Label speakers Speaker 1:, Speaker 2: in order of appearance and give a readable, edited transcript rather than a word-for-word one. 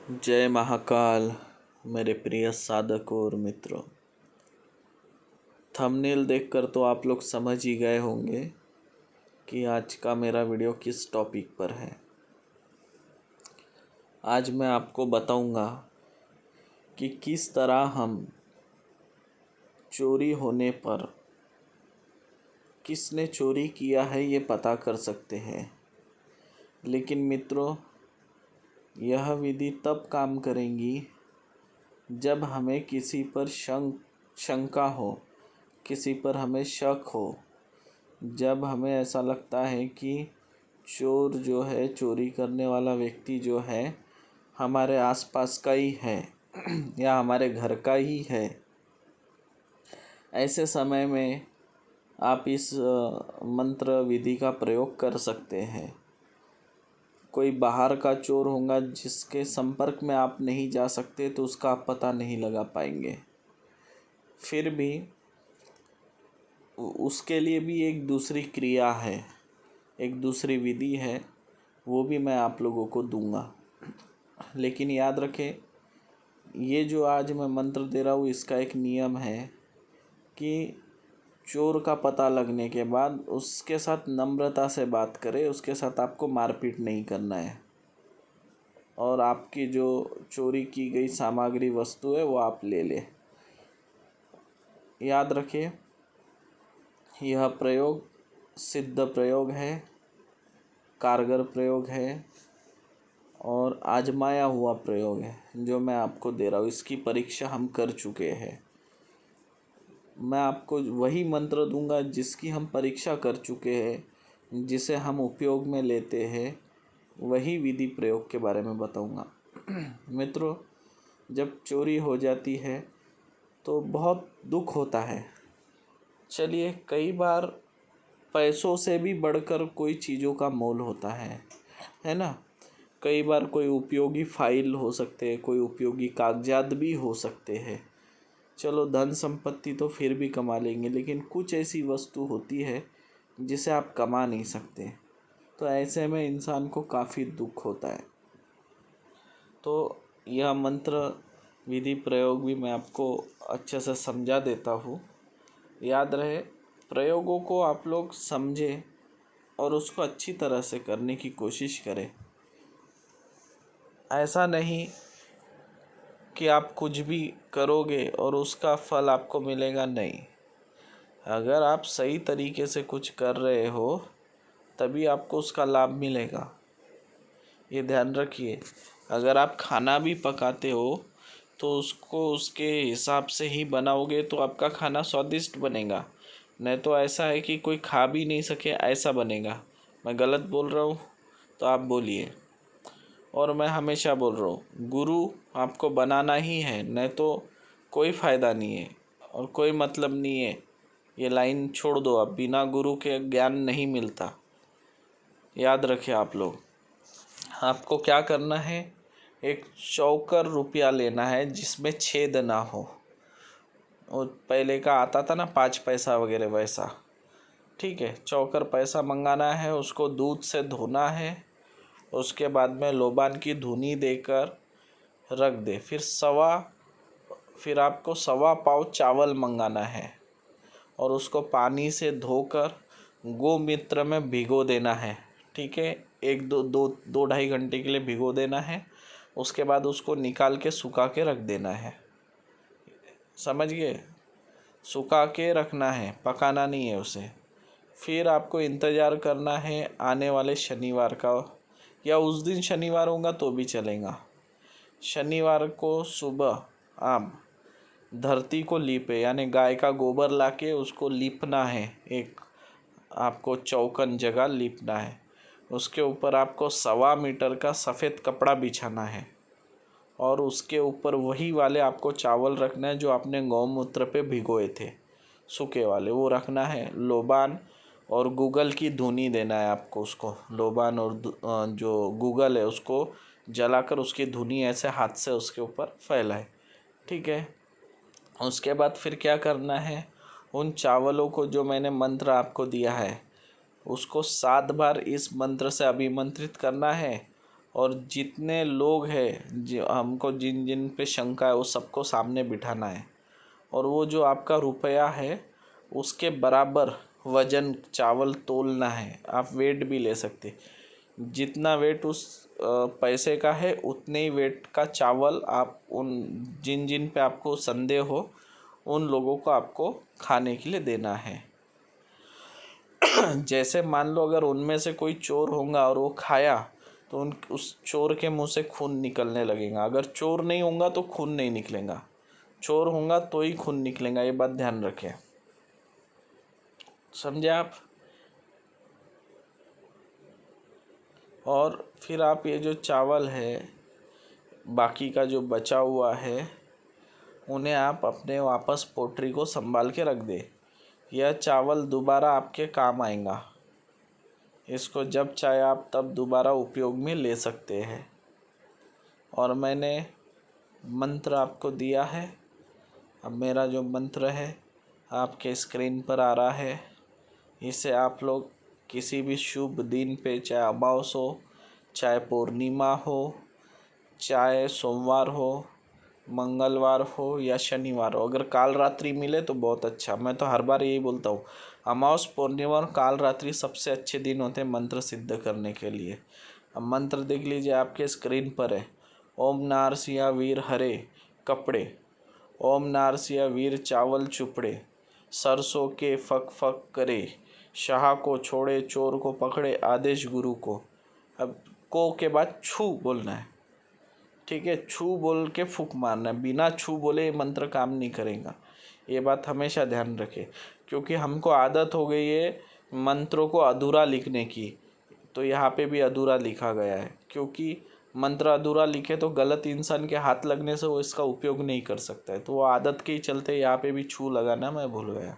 Speaker 1: जय महाकाल मेरे प्रिय साधकों और मित्रों। थंबनेल देखकर तो आप लोग समझ ही गए होंगे कि आज का मेरा वीडियो किस टॉपिक पर है। आज मैं आपको बताऊंगा कि किस तरह हम चोरी होने पर किसने चोरी किया है ये पता कर सकते हैं। लेकिन मित्रों, यह विधि तब काम करेंगी जब हमें किसी पर शंका हो, किसी पर हमें शक हो, जब हमें ऐसा लगता है कि चोर जो है, चोरी करने वाला व्यक्ति जो है हमारे आसपास का ही है या हमारे घर का ही है। ऐसे समय में आप इस मंत्र विधि का प्रयोग कर सकते हैं। कोई बाहर का चोर होगा जिसके संपर्क में आप नहीं जा सकते तो उसका आप पता नहीं लगा पाएंगे। फिर भी उसके लिए भी एक दूसरी क्रिया है, एक दूसरी विधि है, वो भी मैं आप लोगों को दूंगा। लेकिन याद रखें, ये जो आज मैं मंत्र दे रहा हूँ इसका एक नियम है कि चोर का पता लगने के बाद उसके साथ नम्रता से बात करें, उसके साथ आपको मारपीट नहीं करना है और आपकी जो चोरी की गई सामग्री वस्तु है वो आप ले लें। याद रखिए, यह प्रयोग सिद्ध प्रयोग है, कारगर प्रयोग है और आजमाया हुआ प्रयोग है। जो मैं आपको दे रहा हूँ इसकी परीक्षा हम कर चुके हैं। मैं आपको वही मंत्र दूंगा जिसकी हम परीक्षा कर चुके हैं, जिसे हम उपयोग में लेते हैं, वही विधि प्रयोग के बारे में बताऊंगा। मित्रों, जब चोरी हो जाती है तो बहुत दुख होता है। चलिए, कई बार पैसों से भी बढ़कर कोई चीज़ों का मोल होता है ना। कई बार कोई उपयोगी फाइल हो सकते हैं, कोई उपयोगी कागजात भी हो सकते हैं। चलो, धन संपत्ति तो फिर भी कमा लेंगे, लेकिन कुछ ऐसी वस्तु होती है जिसे आप कमा नहीं सकते। तो ऐसे में इंसान को काफ़ी दुख होता है। तो यह मंत्र विधि प्रयोग भी मैं आपको अच्छे से समझा देता हूँ। याद रहे, प्रयोगों को आप लोग समझें और उसको अच्छी तरह से करने की कोशिश करें। ऐसा नहीं कि आप कुछ भी करोगे और उसका फल आपको मिलेगा, नहीं। अगर आप सही तरीके से कुछ कर रहे हो तभी आपको उसका लाभ मिलेगा, ये ध्यान रखिए। अगर आप खाना भी पकाते हो तो उसको उसके हिसाब से ही बनाओगे तो आपका खाना स्वादिष्ट बनेगा। नहीं तो ऐसा है कि कोई खा भी नहीं सके, ऐसा बनेगा। मैं गलत बोल रहा हूँ तो आप बोलिए। और मैं हमेशा बोल रहा हूँ, गुरु आपको बनाना ही है, नहीं तो कोई फ़ायदा नहीं है और कोई मतलब नहीं है। ये लाइन छोड़ दो, अब बिना गुरु के ज्ञान नहीं मिलता। याद रखें आप लोग। आपको क्या करना है, एक चौकर रुपया लेना है जिसमें छेद ना हो। और पहले का आता था ना 5 पैसा वगैरह, वैसा। ठीक है, चौकर पैसा मंगाना है, उसको दूध से धोना है, उसके बाद में लोबान की धुनी देकर रख दे। फिर आपको 1.25 पाव मंगाना है और उसको पानी से धोकर गोमूत्र में भिगो देना है। ठीक है, 2-2.5 घंटे के लिए भिगो देना है। उसके बाद उसको निकाल के सुखा के रख देना है। समझ गए? सुखा के रखना है, पकाना नहीं है उसे। फिर आपको इंतज़ार करना है आने वाले शनिवार का, या उस दिन शनिवार होगा तो भी चलेगा। शनिवार को सुबह आप धरती को लीपे, यानी गाय का गोबर लाके उसको लीपना है। एक आपको चौकन जगह लीपना है। उसके ऊपर आपको 1.25 मीटर का सफ़ेद कपड़ा बिछाना है और उसके ऊपर वही वाले आपको चावल रखना है जो आपने गौमूत्र पे भिगोए थे, सूखे वाले, वो रखना है। लोबान और गूगल की धुनी देना है आपको उसको। लोबान और जो गूगल है उसको जलाकर उसकी धुनी ऐसे हाथ से उसके ऊपर फैलाए। ठीक है, उसके बाद फिर क्या करना है, उन चावलों को जो मैंने मंत्र आपको दिया है उसको 7 बार इस मंत्र से अभिमंत्रित करना है और जितने लोग हैं जो हमको जिन जिन पे शंका है वो सबको सामने बिठाना है, और वो जो आपका रुपया है उसके बराबर वज़न चावल तोलना है। आप वेट भी ले सकते, जितना वेट उस पैसे का है उतने ही वेट का चावल आप उन जिन जिन पे आपको संदेह हो उन लोगों को आपको खाने के लिए देना है। जैसे मान लो अगर उनमें से कोई चोर होगा और वो खाया तो उस चोर के मुंह से खून निकलने लगेगा। अगर चोर नहीं होगा तो खून नहीं निकलेगा, चोर होगा तो ही खून निकलेगा। ये बात ध्यान रखें, समझे आप। और फिर आप ये जो चावल है बाकी का जो बचा हुआ है उन्हें आप अपने वापस पोटरी को संभाल के रख दे। यह चावल दोबारा आपके काम आएगा, इसको जब चाहे आप तब दोबारा उपयोग में ले सकते हैं। और मैंने मंत्र आपको दिया है। अब मेरा जो मंत्र है आपके स्क्रीन पर आ रहा है, इसे आप लोग किसी भी शुभ दिन पे, चाहे अमावस हो, चाहे पूर्णिमा हो, चाहे सोमवार हो, मंगलवार हो या शनिवार हो, अगर काल रात्रि मिले तो बहुत अच्छा। मैं तो हर बार यही बोलता हूँ, अमावस, पूर्णिमा और काल रात्रि सबसे अच्छे दिन होते हैं मंत्र सिद्ध करने के लिए। अब मंत्र देख लीजिए, आपके स्क्रीन पर है। ओम नारसिया वीर हरे कपड़े, ओम नारसिया वीर चावल चुपड़े, सरसों के फक फक करे, शाह को छोड़े चोर को पकड़े, आदेश गुरु को। अब को के बाद छू बोलना है, ठीक है। छू बोल के फूक मारना है, बिना छू बोले ये मंत्र काम नहीं करेगा। ये बात हमेशा ध्यान रखें, क्योंकि हमको आदत हो गई है मंत्रों को अधूरा लिखने की। तो यहाँ पे भी अधूरा लिखा गया है, क्योंकि मंत्र अधूरा लिखे तो गलत इंसान के हाथ लगने से वो इसका उपयोग नहीं कर सकता है। तो वो आदत के ही चलते यहाँ पे भी छू लगाना मैं भूल गया।